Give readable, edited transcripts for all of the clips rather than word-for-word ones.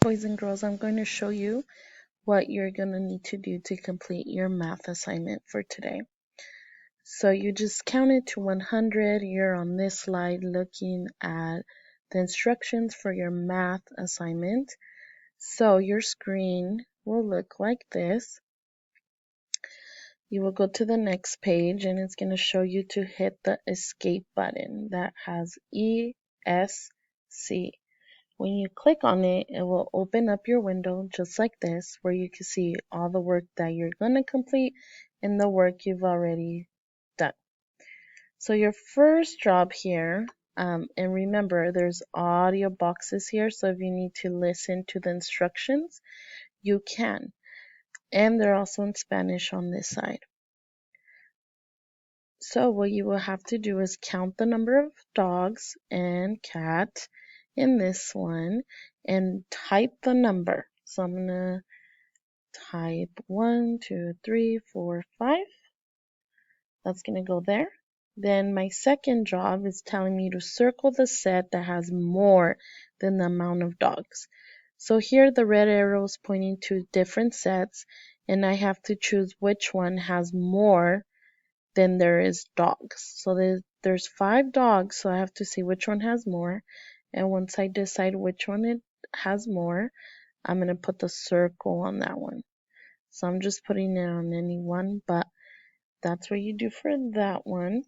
Boys and girls, I'm going to show you what you're going to need to do to complete your math assignment for today. So you just counted to 100. You're on this slide looking at the instructions for your math assignment. So your screen will look like this. You will go to the next page and it's going to show you to hit the escape button that has ESC. When you click on it, it will open up your window just like this, where you can see all the work that you're going to complete and the work you've already done. So your first job here, and remember there's audio boxes here, so if you need to listen to the instructions, you can. And they're also in Spanish on this side. So what you will have to do is count the number of dogs and cat in this one and type the number. So I'm going to type 1, 2, 3, 4, 5. That's going to go there. Then my second job is telling me to circle the set that has more than the amount of dogs. So here the red arrow is pointing to different sets and I have to choose which one has more than there is dogs. So there's 5 dogs, so I have to see which one has more. And once I decide which one it has more, I'm going to put the circle on that one. So I'm just putting it on any one, but that's what you do for that one.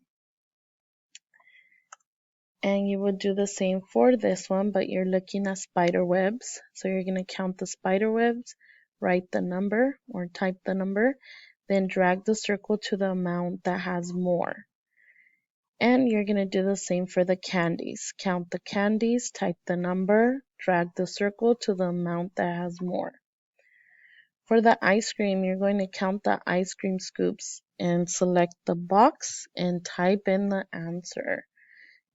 And you would do the same for this one, but you're looking at spider webs. So you're going to count the spider webs, write the number or type the number, then drag the circle to the amount that has more. And you're going to do the same for the candies. Count the candies, type the number, drag the circle to the amount that has more. For the ice cream, you're going to count the ice cream scoops and select the box and type in the answer.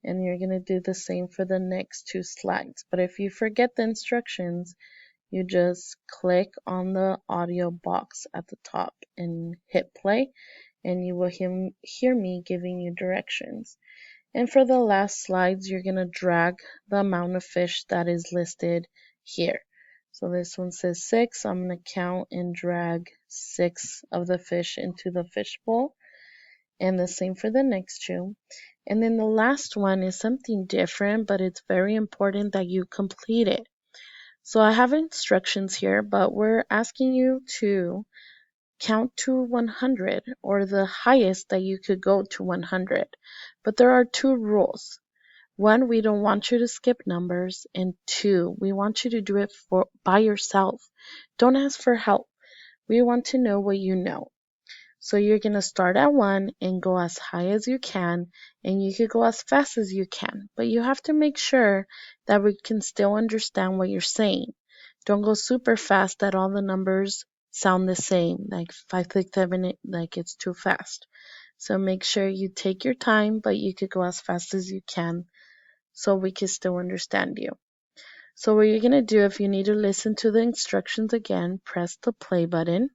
And you're going to do the same for the next 2 slides. But if you forget the instructions, you just click on the audio box at the top and hit play, and you will hear me giving you directions. And for the last slides, you're going to drag the amount of fish that is listed here. So this one says 6. I'm going to count and drag 6 of the fish into the fish bowl. And the same for the next 2. And then the last one is something different, but it's very important that you complete it. So I have instructions here, but we're asking you to count to 100 or the highest that you could go to 100. But there are 2 rules. 1, we don't want you to skip numbers, and 2, we want you to do it by yourself. Don't ask for help. We want to know what you know. So you're going to start at 1 and go as high as you can, and you could go as fast as you can, but you have to make sure that we can still understand what you're saying. Don't go super fast that all the numbers sound the same, like 5, 6, 7, 8, like it's too fast. So make sure you take your time, but you could go as fast as you can so we can still understand you. So what you're going to do, if you need to listen to the instructions again, press the play button.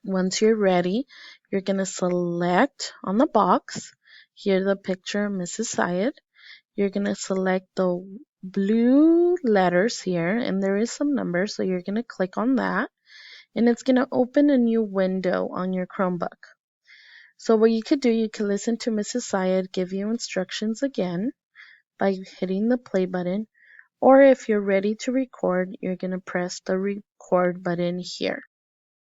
Once you're ready, you're going to select on the box, here the picture of Mrs. Syed. You're going to select the blue letters here, and there is some numbers, so you're going to click on that, and it's going to open a new window on your Chromebook. So what you could do, you could listen to Mrs. Syed give you instructions again by hitting the play button, or if you're ready to record, you're going to press the record button here.